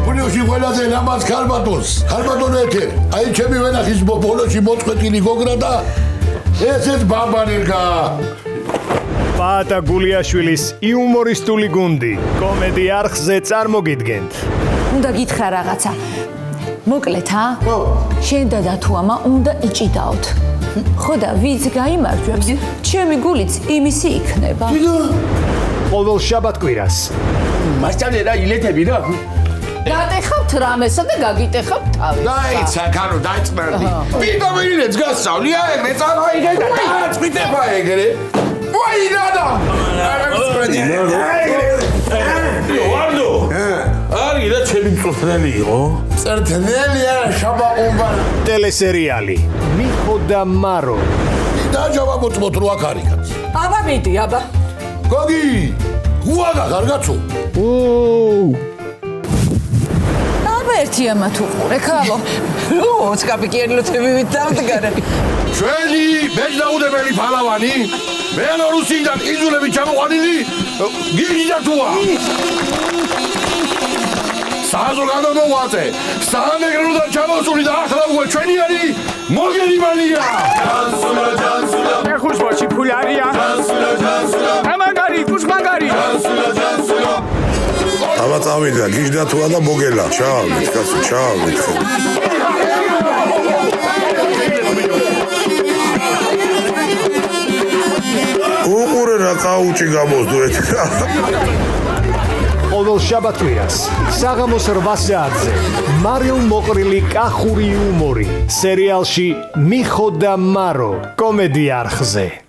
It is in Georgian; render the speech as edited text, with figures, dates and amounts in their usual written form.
მსოფლიოში ყველაზე ლამაზ ქალბატონს. ქალბატონო ეთერ. აი ჩემი ვენახის ბოლოში მოწყვეტილი გოგრა და ესეც ბაბანერგა. პაატა გულიაშვილის იუმორისტული გუნდი კომედი არხზე წარმოგიდგენთ. უნდა გითხრა რაღაცა. მოკლედ, შენ და დათუამა უნდა იჭიდაოთ. ხო და ვიც გაიმარჯვებს, ჩემი გულიც იმისი იქნება. ყოველ შაბათ-კვირას. მასწავლე რა ილეთები რა. გატეხავთ რამესა და გაგიტეხავთ თავი. დაიცა, ქარო, დაიწყნარდი. ვიტამინებს გასწავლი, ეგრე წავაიგე და დაწვიტება ეგრე. ვაი დადა. ვარდო. არის და ჩემი მწვრთნელი იყო. წერტნელი არა, შაბაყუმბა. ტელესერიალი მიხო და მარო. დაჯობა მოწმოთ რო აქ არის კაცი. აბა მიდი, აბა. გოგი, უაგა კარგაცო. აბა ერთი ამა თუ ყურე, ქალო. ოცკაპიკიენლოთები ვიტავდგარე. ჩვენი მეჯდაუდებელი ფალავანი ბელორუსიდან იზოლებით ჩამოყვანილი გიგი დათუა. საზოგადო მოღვაწე, სამეგრელოდან ჩამოსული და ახლა უკვე ჩვენი არის მოგელიმანია. ჯანსულა. ეხუშბაში ფული არია. ჯანსულა. ამაგარი, კუშმაგარი. ჯანსულა. აბა წავიდა გიგი დათუა და მოგელა. ჩაავლით, კაცო, ჩაავლით. უყურე რა კაუჭი გამოსდეთ. ყოველ შაბათ-კვირას საღამოს 8 საათზე მარიელ მოყრილი კახური იუმორი სერიალში მიხო და მარო კომედი არხზე.